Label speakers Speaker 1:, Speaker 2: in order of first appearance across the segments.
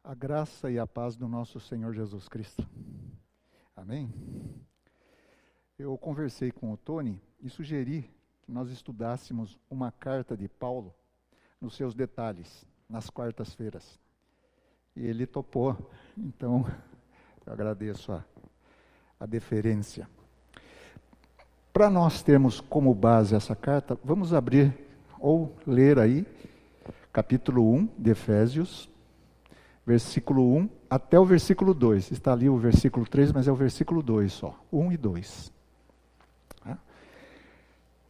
Speaker 1: A graça e a paz do nosso Senhor Jesus Cristo. Amém? Eu conversei com o Tony e sugeri que nós estudássemos uma carta de Paulo nos seus detalhes, nas quartas-feiras. E ele topou, então eu agradeço a deferência. Para nós termos como base essa carta, vamos abrir ou ler aí, capítulo 1 de Efésios, versículo 1 até o versículo 2. Está ali o versículo 3, mas é o versículo 2 só. 1 e 2.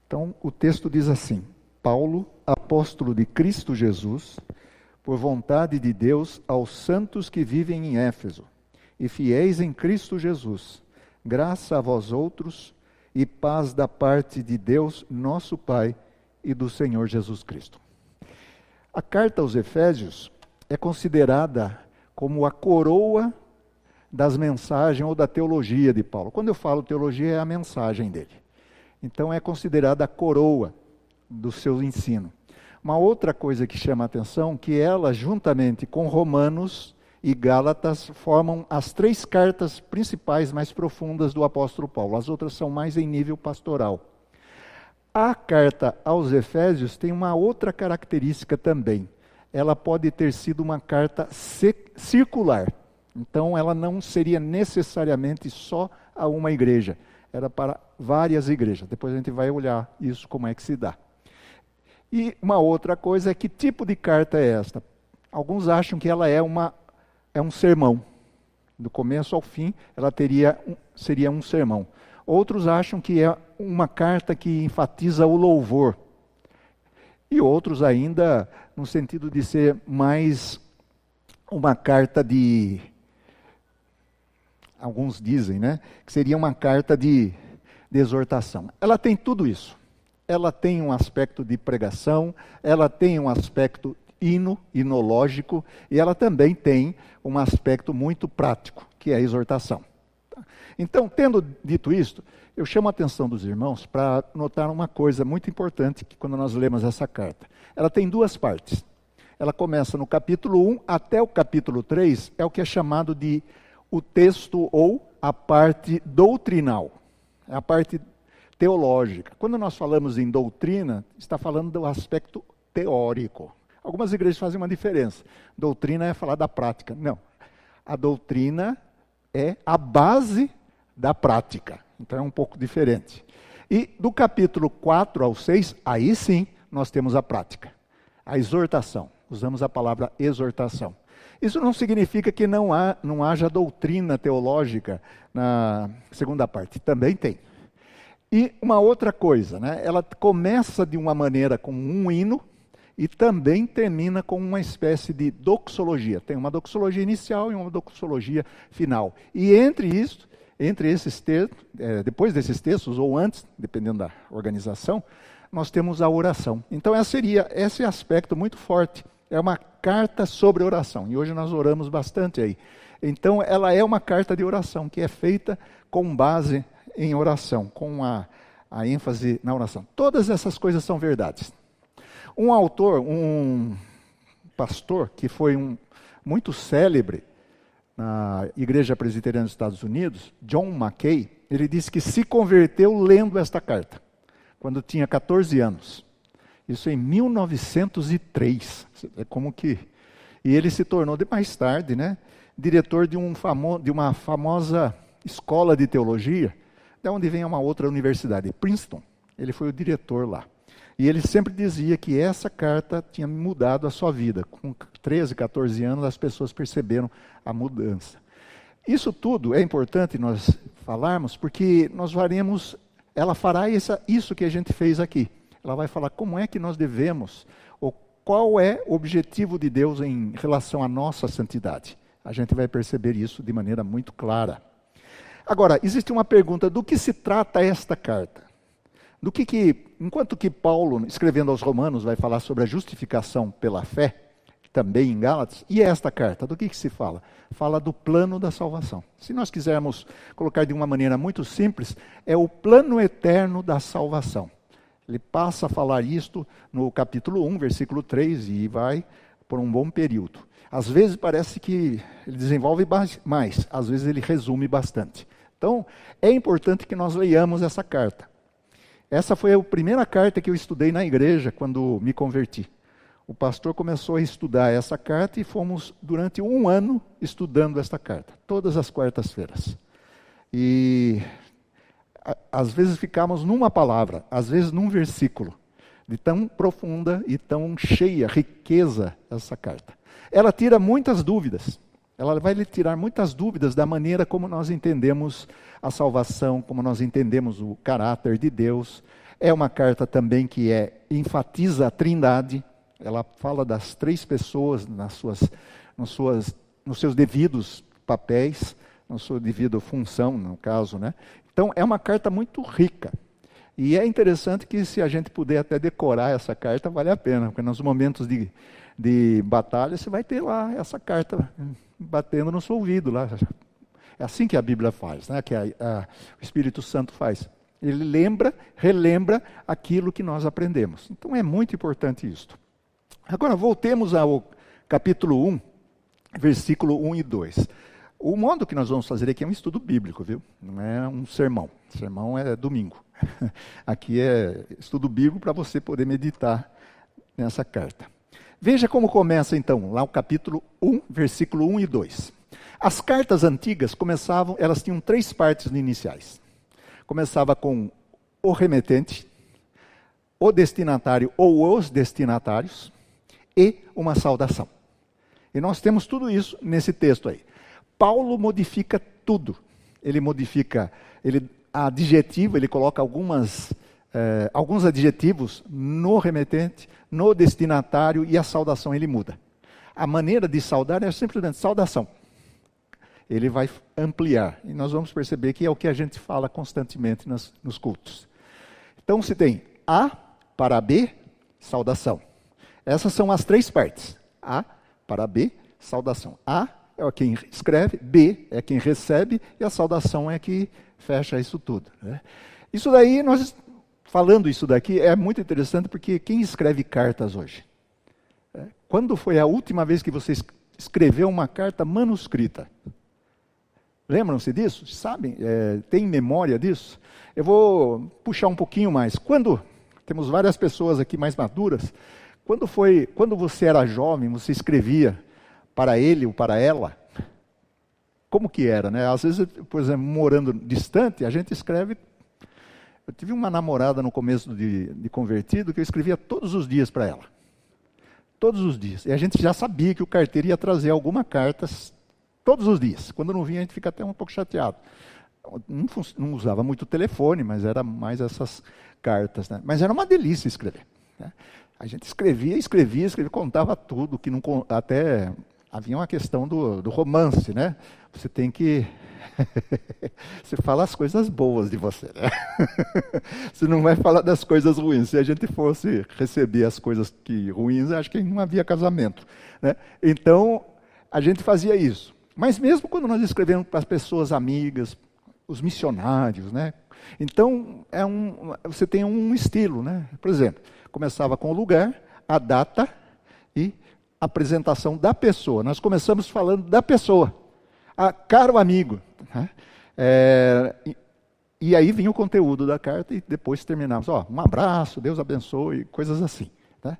Speaker 1: Então, o texto diz assim: Paulo, apóstolo de Cristo Jesus, por vontade de Deus, aos santos que vivem em Éfeso, e fiéis em Cristo Jesus, graça a vós outros, e paz da parte de Deus, nosso Pai, e do Senhor Jesus Cristo. A carta aos Efésios é considerada como a coroa das mensagens ou da teologia de Paulo. Quando eu falo teologia, é a mensagem dele. Então é considerada a coroa do seu ensino. Uma outra coisa que chama a atenção, que ela, juntamente com Romanos e Gálatas, formam as três cartas principais mais profundas do apóstolo Paulo. As outras são mais em nível pastoral. A carta aos Efésios tem uma outra característica também. Ela pode ter sido uma carta circular. Então, ela não seria necessariamente só a uma igreja. Era para várias igrejas. Depois a gente vai olhar isso, como é que se dá. E uma outra coisa é que tipo de carta é esta? Alguns acham que ela é um sermão. Do começo ao fim, ela seria um sermão. Outros acham que é uma carta que enfatiza o louvor. E outros ainda, no sentido de ser mais uma carta de... Alguns dizem, né? Que seria uma carta de exortação. Ela tem tudo isso. Ela tem um aspecto de pregação, ela tem um aspecto hinológico, e ela também tem um aspecto muito prático, que é a exortação. Então, tendo dito isto, eu chamo a atenção dos irmãos para notar uma coisa muito importante que quando nós lemos essa carta. Ela tem duas partes. Ela começa no capítulo 1 até o capítulo 3, é o que é chamado de o texto ou a parte doutrinal, é a parte teológica. Quando nós falamos em doutrina, está falando do aspecto teórico. Algumas igrejas fazem uma diferença. Doutrina é falar da prática. Não. A doutrina é a base da prática. Então é um pouco diferente. E do capítulo 4 ao 6, aí sim nós temos a prática. A exortação. Usamos a palavra exortação. Isso não significa que não haja doutrina teológica na segunda parte. Também tem. E uma outra coisa, né? Ela começa de uma maneira com um hino e também termina com uma espécie de doxologia. Tem uma doxologia inicial e uma doxologia final. E entre esses textos, depois desses textos, ou antes, dependendo da organização, nós temos a oração. Então esse aspecto muito forte. É uma carta sobre oração. E hoje nós oramos bastante aí. Então ela é uma carta de oração, que é feita com base em oração, com a ênfase na oração. Todas essas coisas são verdades. Um autor, um pastor, que foi muito célebre na Igreja Presbiteriana dos Estados Unidos, John Mackay, ele disse que se converteu lendo esta carta, quando tinha 14 anos. Isso em 1903. É como que... E ele se tornou, mais tarde, né, diretor de uma famosa escola de teologia, de onde vem uma outra universidade, Princeton. Ele foi o diretor lá. E ele sempre dizia que essa carta tinha mudado a sua vida. Com 13, 14 anos, as pessoas perceberam a mudança. Isso tudo é importante nós falarmos, porque ela fará isso que a gente fez aqui. Ela vai falar como é que nós devemos, ou qual é o objetivo de Deus em relação à nossa santidade. A gente vai perceber isso de maneira muito clara. Agora, existe uma pergunta: do que se trata esta carta? Enquanto que Paulo, escrevendo aos Romanos, vai falar sobre a justificação pela fé, também em Gálatas, e esta carta, do que se fala? Fala do plano da salvação. Se nós quisermos colocar de uma maneira muito simples, é o plano eterno da salvação. Ele passa a falar isto no capítulo 1, versículo 3, e vai por um bom período. Às vezes parece que ele desenvolve mais, às vezes ele resume bastante. Então, é importante que nós leiamos essa carta. Essa foi a primeira carta que eu estudei na igreja quando me converti. O pastor começou a estudar essa carta e fomos durante um ano estudando essa carta, todas as quartas-feiras. E às vezes ficamos numa palavra, às vezes num versículo, de tão profunda e tão cheia, riqueza essa carta. Ela tira muitas dúvidas, ela vai lhe tirar muitas dúvidas da maneira como nós entendemos a salvação, como nós entendemos o caráter de Deus. É uma carta também que enfatiza a Trindade, ela fala das três pessoas nos seus devidos papéis, na sua devida função, no caso, né? Então, é uma carta muito rica. E é interessante que se a gente puder até decorar essa carta, vale a pena, porque nos momentos de batalha, você vai ter lá essa carta batendo no seu ouvido. Lá. É assim que a Bíblia faz, né? Que o Espírito Santo faz. Ele relembra aquilo que nós aprendemos. Então, é muito importante isso. Agora, voltemos ao capítulo 1, versículo 1 e 2. O modo que nós vamos fazer aqui é um estudo bíblico, viu? Não é um sermão. Sermão é domingo. Aqui é estudo bíblico para você poder meditar nessa carta. Veja como começa então, lá o capítulo 1, versículo 1 e 2. As cartas antigas elas tinham três partes iniciais. Começava com o remetente, o destinatário ou os destinatários e uma saudação. E nós temos tudo isso nesse texto aí. Paulo modifica tudo. Ele modifica, ele coloca alguns adjetivos no remetente, no destinatário, e a saudação ele muda. A maneira de saudar é simplesmente saudação. Ele vai ampliar, e nós vamos perceber que é o que a gente fala constantemente nos cultos. Então, se tem A para B, saudação. Essas são as três partes. A para B, saudação. A é quem escreve, B é quem recebe, e a saudação é que fecha isso tudo. Né? Isso daí, falando isso daqui, é muito interessante, porque quem escreve cartas hoje? Quando foi a última vez que você escreveu uma carta manuscrita? Lembram-se disso? Sabem? Tem memória disso? Eu vou puxar um pouquinho mais. Temos várias pessoas aqui mais maduras. Quando você era jovem, você escrevia para ele ou para ela? Como que era, né? Às vezes, por exemplo, morando distante, a gente escreve. Eu tive uma namorada no começo de convertido que eu escrevia todos os dias para ela. Todos os dias. E a gente já sabia que o carteiro ia trazer alguma carta todos os dias. Quando não vinha, a gente fica até um pouco chateado. Não usava muito telefone, mas era mais essas cartas, né? Mas era uma delícia escrever, né? A gente escrevia, contava tudo, que não, até havia uma questão do romance, né? Você tem que... você fala as coisas boas de você, né? Você não vai falar das coisas ruins. Se a gente fosse receber as coisas ruins, acho que não havia casamento, né? Então, a gente fazia isso. Mas mesmo quando nós escrevemos para as pessoas amigas, os missionários, né? Então, você tem um estilo, né? Por exemplo, começava com o lugar, a data e a apresentação da pessoa. Nós começamos falando da pessoa. Caro amigo. Né? E aí vinha o conteúdo da carta e depois terminávamos. Um abraço, Deus abençoe, coisas assim. Né?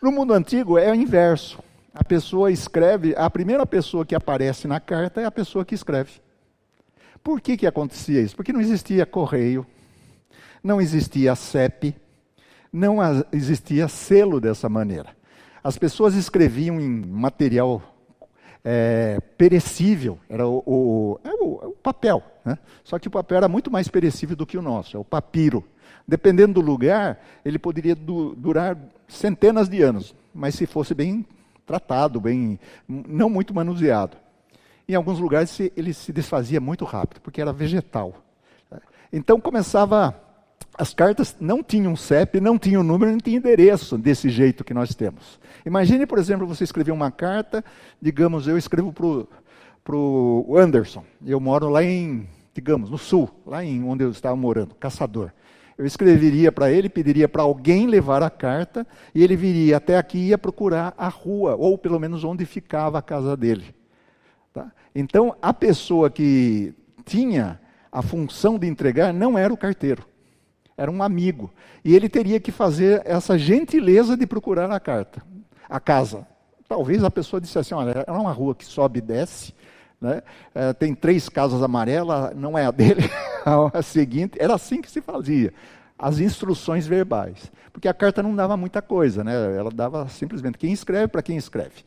Speaker 1: No mundo antigo é o inverso. A pessoa escreve, a primeira pessoa que aparece na carta é a pessoa que escreve. Por que acontecia isso? Porque não existia correio, não existia CEP, não existia selo dessa maneira. As pessoas escreviam em material perecível, era o papel, né? Só que o papel era muito mais perecível do que o nosso, é o papiro. Dependendo do lugar, ele poderia durar centenas de anos, mas se fosse bem tratado, não muito manuseado. Em alguns lugares ele se desfazia muito rápido, porque era vegetal. Então as cartas não tinham CEP, não tinham número, não tinham endereço desse jeito que nós temos. Imagine, por exemplo, você escrever uma carta, digamos, eu escrevo para o Anderson, eu moro lá no sul, onde eu estava morando, Caçador. Eu escreveria para ele, pediria para alguém levar a carta, e ele viria até aqui e ia procurar a rua, ou pelo menos onde ficava a casa dele. Tá? Então, a pessoa que tinha a função de entregar não era o carteiro, era um amigo. E ele teria que fazer essa gentileza de procurar a carta, a casa. Talvez a pessoa dissesse assim, olha, é uma rua que sobe e desce, né? Tem 3 casas amarelas, não é a dele, a seguinte. Era assim que se fazia, as instruções verbais. Porque a carta não dava muita coisa, né? Ela dava simplesmente quem escreve para quem escreve.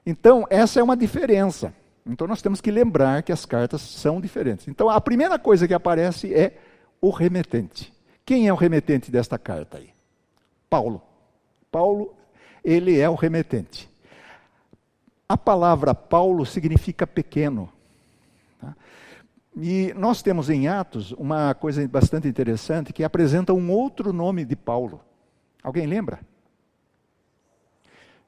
Speaker 1: Então, essa é uma diferença. Então, nós temos que lembrar que as cartas são diferentes. Então, a primeira coisa que aparece é o remetente. Quem é o remetente desta carta aí? Paulo. Paulo, ele é o remetente. A palavra Paulo significa pequeno. Tá? E nós temos em Atos uma coisa bastante interessante que apresenta um outro nome de Paulo. Alguém lembra?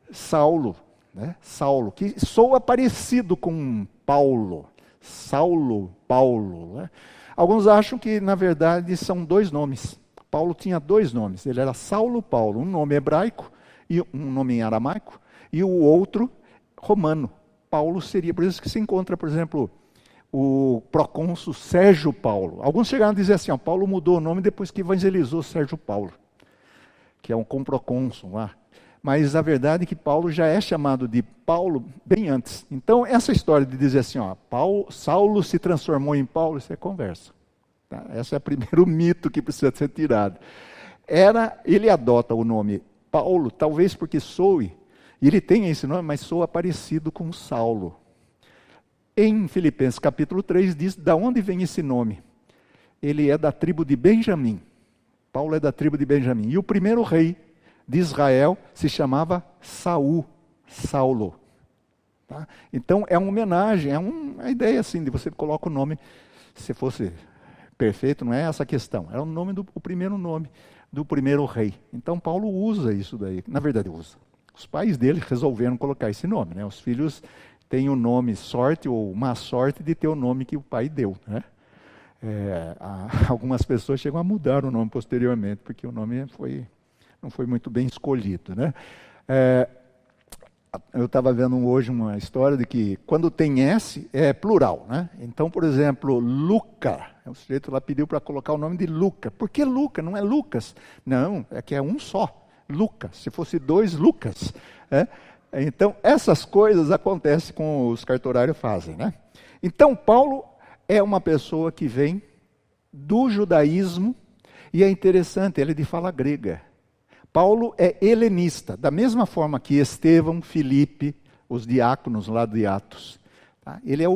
Speaker 1: Saulo. Né? Saulo, que soa parecido com Paulo. Saulo, Paulo. Né? Alguns acham que, na verdade, são 2 nomes. Paulo tinha 2 nomes. Ele era Saulo Paulo, um nome hebraico e um nome em aramaico, e o outro romano. Paulo seria, por isso que se encontra, por exemplo, o procônsul Sérgio Paulo. Alguns chegaram a dizer assim, ó, Paulo mudou o nome depois que evangelizou Sérgio Paulo, que é um comprocônsul lá. Mas a verdade é que Paulo já é chamado de Paulo bem antes. Então, essa história de dizer assim, ó, Saulo se transformou em Paulo, isso é conversa. Tá? Esse é o primeiro mito que precisa ser tirado. Ele adota o nome Paulo, talvez porque soe, e ele tem esse nome, mas soa parecido com Saulo. Em Filipenses capítulo 3 diz de onde vem esse nome. Ele é da tribo de Benjamim. Paulo é da tribo de Benjamim. E o primeiro rei de Israel se chamava Saulo. Tá? Então é uma homenagem, é uma ideia assim, de você coloca o nome, se fosse perfeito, não é essa a questão. Era o primeiro nome do primeiro rei. Então Paulo usa isso daí, na verdade usa. Os pais dele resolveram colocar esse nome, né? Os filhos têm o nome sorte ou má sorte de ter o nome que o pai deu, né? Algumas pessoas chegam a mudar o nome posteriormente, porque o nome não foi muito bem escolhido, né? Eu estava vendo hoje uma história de que quando tem S é plural, né? Então, por exemplo, Luca, o sujeito lá pediu para colocar o nome de Luca. Por que Luca? Não é Lucas? Não, é que é um só. Lucas, se fosse 2 Lucas. Então, essas coisas acontecem com os cartorários fazem, né? Então, Paulo é uma pessoa que vem do judaísmo, e é interessante, ele é de fala grega. Paulo é helenista, da mesma forma que Estevão, Filipe, os diáconos lá de Atos. Tá? Ele é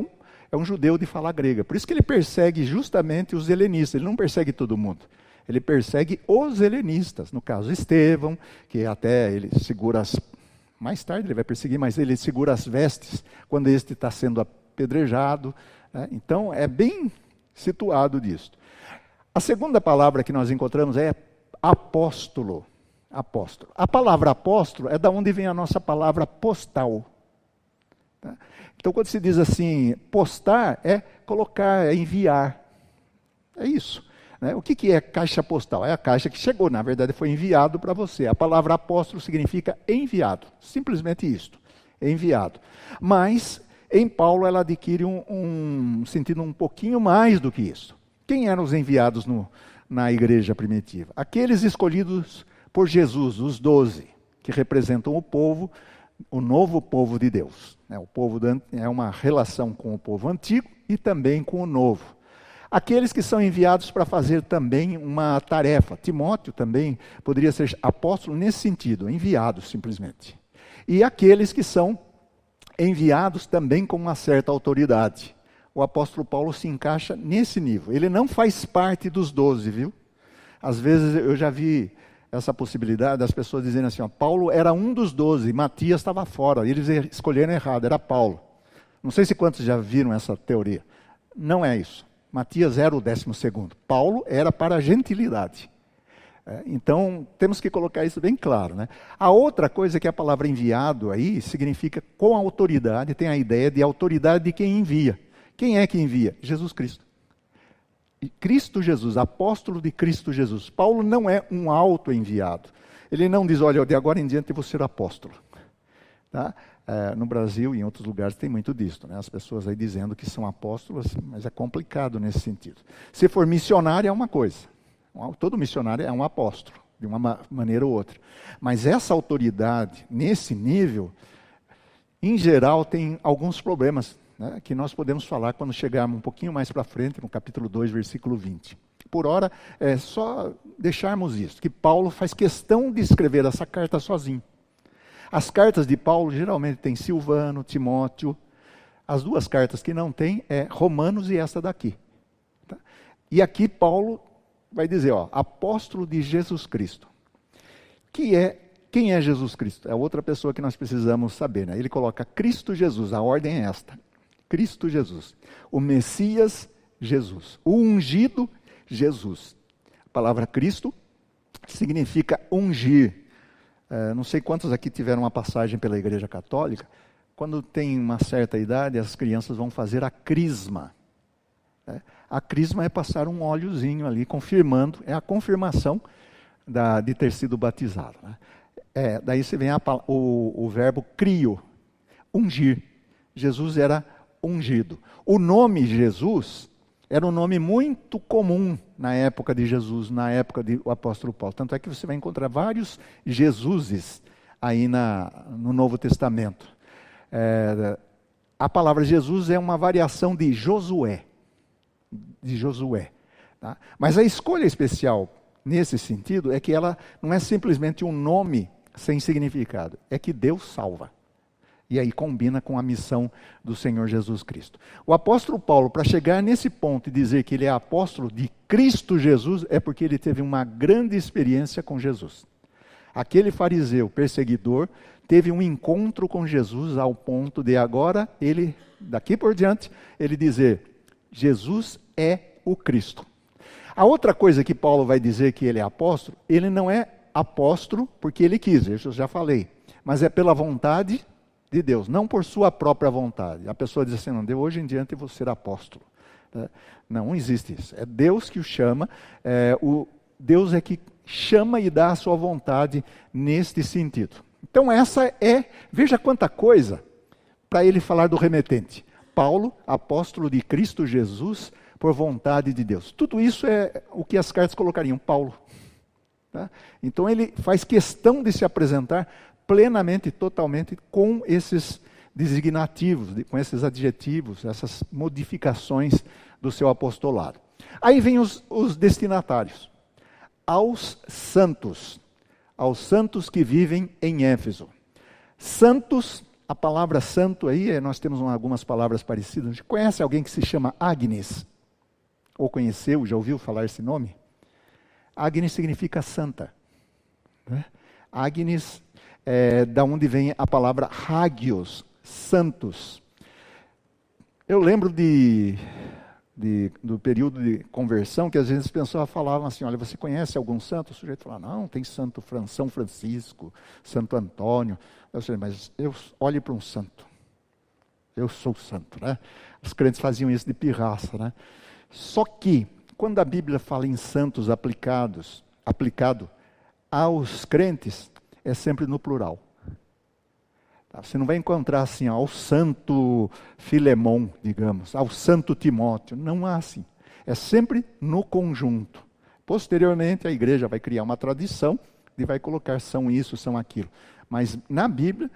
Speaker 1: um judeu de fala grega, por isso que ele persegue justamente os helenistas, ele não persegue todo mundo. Ele persegue os helenistas, no caso Estevão, que até ele segura mais tarde ele vai perseguir, mas ele segura as vestes quando este está sendo apedrejado. Né? Então é bem situado disso. A segunda palavra que nós encontramos é apóstolo. Apóstolo. A palavra apóstolo é da onde vem a nossa palavra postal. Tá? Então quando se diz assim, postar é colocar, é enviar. É isso. Né? O que é caixa postal? É a caixa que chegou, na verdade foi enviado para você. A palavra apóstolo significa enviado, simplesmente isto, enviado. Mas em Paulo ela adquire um sentido um pouquinho mais do que isso. Quem eram os enviados na igreja primitiva? Aqueles escolhidos por Jesus, os 12, que representam o povo, o novo povo de Deus. O povo é uma relação com o povo antigo e também com o novo. Aqueles que são enviados para fazer também uma tarefa. Timóteo também poderia ser apóstolo nesse sentido, enviado simplesmente. E aqueles que são enviados também com uma certa autoridade. O apóstolo Paulo se encaixa nesse nível. Ele não faz parte dos 12, viu? Às vezes eu já vi essa possibilidade das pessoas dizendo assim, ó, Paulo era um dos 12, Matias estava fora, eles escolheram errado, era Paulo. Não sei se quantos já viram essa teoria. Não é isso. Matias era o 12º. Paulo era para a gentilidade. Então, temos que colocar isso bem claro. Né? A outra coisa é que a palavra enviado aí significa com autoridade, tem a ideia de autoridade de quem envia. Quem é que envia? Jesus Cristo. Cristo Jesus, apóstolo de Cristo Jesus. Paulo não é um auto-enviado. Ele não diz, olha, de agora em diante eu vou ser apóstolo. Tá? No Brasil e em outros lugares tem muito disso, né? As pessoas aí dizendo que são apóstolos, mas é complicado nesse sentido. Se for missionário é uma coisa. Todo missionário é um apóstolo, de uma maneira ou outra. Mas essa autoridade, nesse nível, em geral, tem alguns problemas, né, que nós podemos falar quando chegarmos um pouquinho mais para frente, no capítulo 2, versículo 20. Por hora, é só deixarmos isso, que Paulo faz questão de escrever essa carta sozinho. As cartas de Paulo geralmente tem Silvano, Timóteo. As duas cartas que não tem é Romanos e esta daqui. Tá? E aqui Paulo vai dizer, apóstolo de Jesus Cristo. Quem é Jesus Cristo? É outra pessoa que nós precisamos saber, né? Ele coloca Cristo Jesus, a ordem é esta. Cristo Jesus. O Messias Jesus. O ungido Jesus. A palavra Cristo significa ungir. Não sei quantos aqui tiveram uma passagem pela Igreja Católica. Quando tem uma certa idade, as crianças vão fazer a crisma. A crisma é passar um óleozinho ali, confirmando, é a confirmação de ter sido batizado. Né? Daí você vem o verbo crio, ungir. Jesus era ungido. O nome Jesus era um nome muito comum na época de Jesus, na época do apóstolo Paulo. Tanto é que você vai encontrar vários Jesuses aí no Novo Testamento. A palavra Jesus é uma variação de Josué. Tá? Mas a escolha especial nesse sentido é que ela não é simplesmente um nome sem significado. É que Deus salva. E aí combina com a missão do Senhor Jesus Cristo. O apóstolo Paulo, para chegar nesse ponto e dizer que ele é apóstolo de Cristo Jesus, é porque ele teve uma grande experiência com Jesus. Aquele fariseu perseguidor teve um encontro com Jesus ao ponto de agora, daqui por diante, ele dizer, Jesus é o Cristo. A outra coisa que Paulo vai dizer que ele é apóstolo, ele não é apóstolo porque ele quis, isso eu já falei, mas é pela vontade de Deus, não por sua própria vontade. A pessoa diz assim, não, de hoje em diante eu vou ser apóstolo. Não existe isso. É Deus que o chama, Deus é que chama e dá a sua vontade neste sentido. Então veja quanta coisa para ele falar do remetente. Paulo, apóstolo de Cristo Jesus, por vontade de Deus. Tudo isso é o que as cartas colocariam, Paulo. Tá? Então ele faz questão de se apresentar plenamente e totalmente com esses designativos, com esses adjetivos, essas modificações do seu apostolado. Aí vem os destinatários. Aos santos que vivem em Éfeso. Santos, a palavra santo aí, nós temos algumas palavras parecidas. A gente conhece alguém que se chama Agnes? Ou conheceu, já ouviu falar esse nome? Agnes significa santa. Né? Agnes da onde vem a palavra hagios, santos. Eu lembro do período de conversão, que às vezes as pessoas falavam assim, olha, você conhece algum santo? O sujeito falava, não, tem santo São Francisco, Santo Antônio. Eu falei, mas eu olhe para um santo. Eu sou santo, né? Os crentes faziam isso de pirraça, né? Só que, quando a Bíblia fala em santos aplicado aos crentes, é sempre no plural. Você não vai encontrar assim, ao santo Filemão, digamos, ao santo Timóteo. Não há assim. É sempre no conjunto. Posteriormente, a igreja vai criar uma tradição e vai colocar são isso, são aquilo. Mas na Bíblia,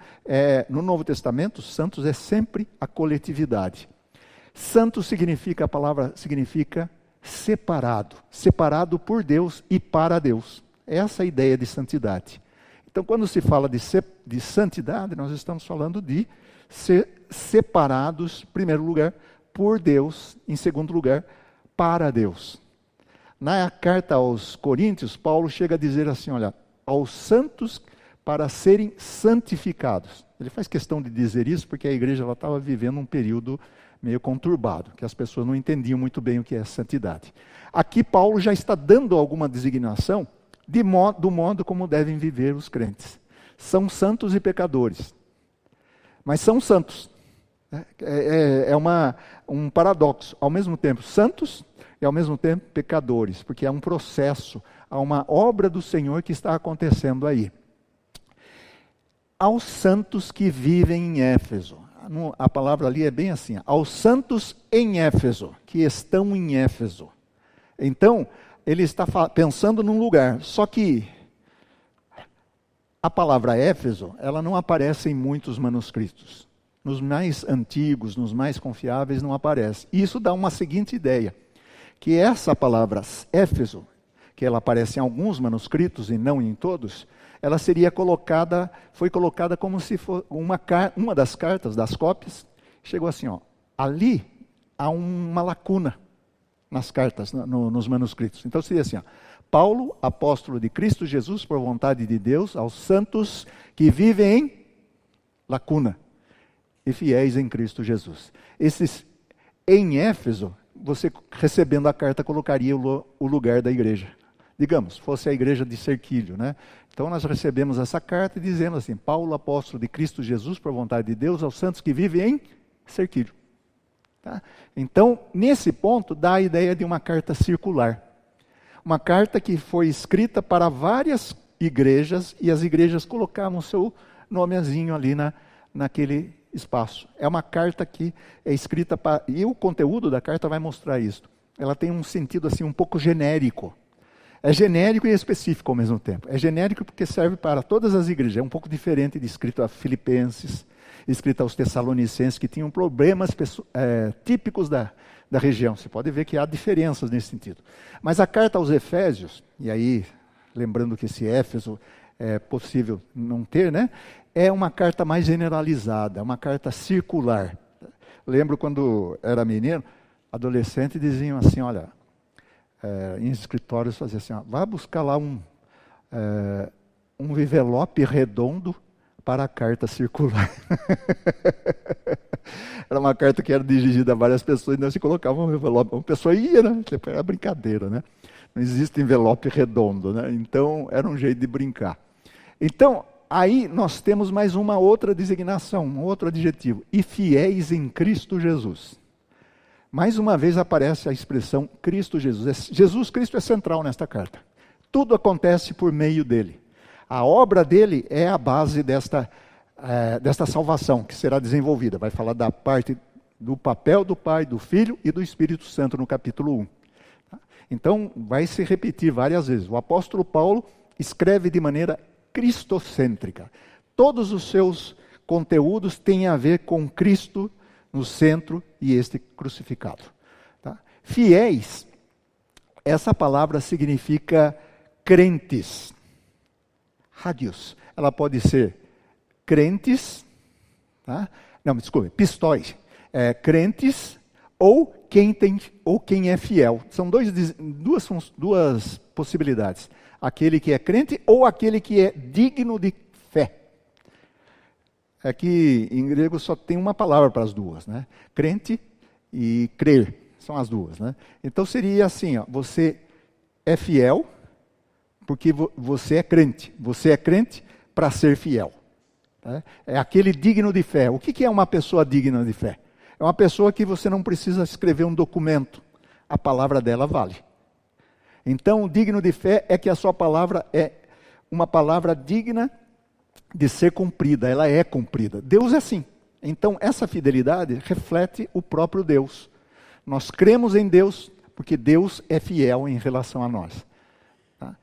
Speaker 1: no Novo Testamento, santos é sempre a coletividade. Santo significa, a palavra significa separado. Separado por Deus e para Deus. Essa é a ideia de santidade. Então, quando se fala de santidade, nós estamos falando de ser separados, em primeiro lugar, por Deus, em segundo lugar, para Deus. Na carta aos Coríntios, Paulo chega a dizer assim, olha, aos santos para serem santificados. Ele faz questão de dizer isso porque a igreja estava vivendo um período meio conturbado, que as pessoas não entendiam muito bem o que é santidade. Aqui Paulo já está dando alguma designação do modo como devem viver os crentes. São santos e pecadores, mas são santos. Um paradoxo. Ao mesmo tempo santos e ao mesmo tempo pecadores, porque há um processo, há uma obra do Senhor que está acontecendo aí. Aos santos que vivem em Éfeso. A palavra ali é bem assim, aos santos em Éfeso, que estão em Éfeso. Então, ele está pensando num lugar, só que a palavra Éfeso, ela não aparece em muitos manuscritos. Nos mais antigos, nos mais confiáveis, não aparece. Isso dá uma seguinte ideia, que essa palavra Éfeso, que ela aparece em alguns manuscritos e não em todos, ela foi colocada como se fosse uma das cartas, das cópias, chegou assim, ali há uma lacuna nas cartas, nos manuscritos. Então seria assim, Paulo, apóstolo de Cristo Jesus, por vontade de Deus, aos santos que vivem em lacuna e fiéis em Cristo Jesus. Esses em Éfeso, você recebendo a carta colocaria o lugar da igreja. Digamos, fosse a igreja de Cerquilho, né? Então nós recebemos essa carta dizendo assim, Paulo, apóstolo de Cristo Jesus, por vontade de Deus, aos santos que vivem em Cerquilho. Tá? Então, nesse ponto, dá a ideia de uma carta circular. Uma carta que foi escrita para várias igrejas, e as igrejas colocavam o seu nomezinho ali naquele espaço. É uma carta que é escrita para... E o conteúdo da carta vai mostrar isso. Ela tem um sentido assim um pouco genérico. É genérico e específico ao mesmo tempo. É genérico porque serve para todas as igrejas. É um pouco diferente de escrito a Filipenses, escrito aos Tessalonicenses, que tinham problemas típicos da região. Você pode ver que há diferenças nesse sentido. Mas a carta aos Efésios, e aí, lembrando que esse Éfeso é possível não ter, né? É uma carta mais generalizada, é uma carta circular. Lembro quando era menino, adolescente, diziam assim, olha... em escritórios fazia assim, vá buscar lá um envelope redondo para a carta circular. Era uma carta que era dirigida a várias pessoas, e nós se colocava um envelope, uma pessoa ia, né? Era brincadeira, né? Não existe envelope redondo, né? Então era um jeito de brincar. Então, aí nós temos mais uma outra designação, um outro adjetivo, e fiéis em Cristo Jesus. Mais uma vez aparece a expressão Cristo Jesus. Jesus Cristo é central nesta carta. Tudo acontece por meio dele. A obra dele é a base desta salvação que será desenvolvida. Vai falar da parte do papel do Pai, do Filho e do Espírito Santo no capítulo 1. Então, vai se repetir várias vezes. O apóstolo Paulo escreve de maneira cristocêntrica. Todos os seus conteúdos têm a ver com Cristo no centro e este crucificado. Tá? Fiéis, essa palavra significa crentes. Radios, ela pode ser crentes, tá? Não, desculpe, pistóis, crentes ou quem é fiel. São duas possibilidades. Aquele que é crente ou aquele que é digno de fé. É que em grego só tem uma palavra para as duas, né? Crente e crer, são as duas, né? Então seria assim, você é fiel porque você é crente. Você é crente para ser fiel. Tá? É aquele digno de fé. O que é uma pessoa digna de fé? É uma pessoa que você não precisa escrever um documento. A palavra dela vale. Então, o digno de fé é que a sua palavra é uma palavra digna de ser cumprida, ela é cumprida. Deus é assim. Então, essa fidelidade reflete o próprio Deus. Nós cremos em Deus porque Deus é fiel em relação a nós. Tá?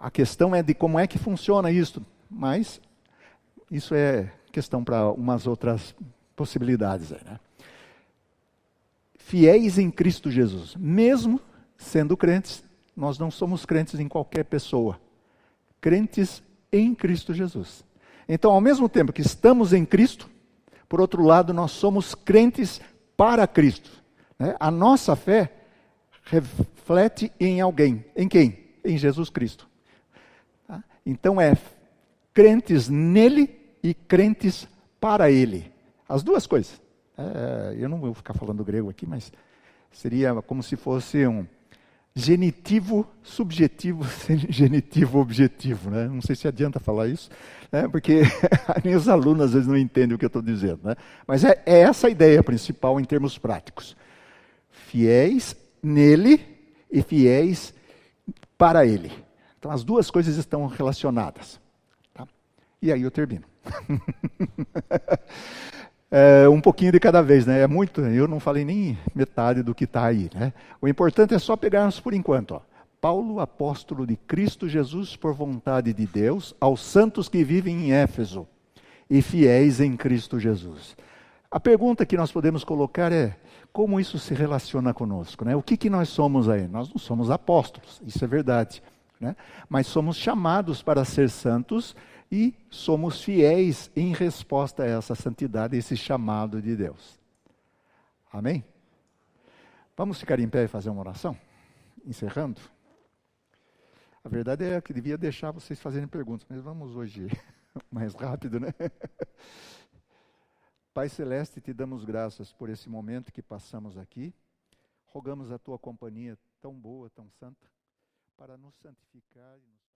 Speaker 1: A questão é de como é que funciona isso, mas isso é questão para umas outras possibilidades. Né? Fiéis em Cristo Jesus. Mesmo sendo crentes, nós não somos crentes em qualquer pessoa. Crentes em Cristo Jesus. Então, ao mesmo tempo que estamos em Cristo, por outro lado, nós somos crentes para Cristo. Né? A nossa fé reflete em alguém. Em quem? Em Jesus Cristo. Tá? Então, crentes nele e crentes para ele. As duas coisas. Eu não vou ficar falando grego aqui, mas seria como se fosse genitivo subjetivo, genitivo objetivo, né? Não sei se adianta falar isso, né? Porque minhas alunas às vezes não entendem o que eu estou dizendo, né? Mas é essa a ideia principal em termos práticos. Fiéis nele e fiéis para ele. Então as duas coisas estão relacionadas. Tá? E aí eu termino. Um pouquinho de cada vez, né? É muito, eu não falei nem metade do que está aí, né? O importante é só pegarmos por enquanto, ó. Paulo, apóstolo de Cristo Jesus, por vontade de Deus, aos santos que vivem em Éfeso e fiéis em Cristo Jesus. A pergunta que nós podemos colocar é, como isso se relaciona conosco, né? O que nós somos aí? Nós não somos apóstolos, isso é verdade, né? Mas somos chamados para ser santos e somos fiéis em resposta a essa santidade, esse chamado de Deus. Amém? Vamos ficar em pé e fazer uma oração? Encerrando. A verdade é que devia deixar vocês fazerem perguntas, mas vamos hoje mais rápido, né? Pai Celeste, te damos graças por esse momento que passamos aqui. Rogamos a tua companhia tão boa, tão santa, para nos santificar e nos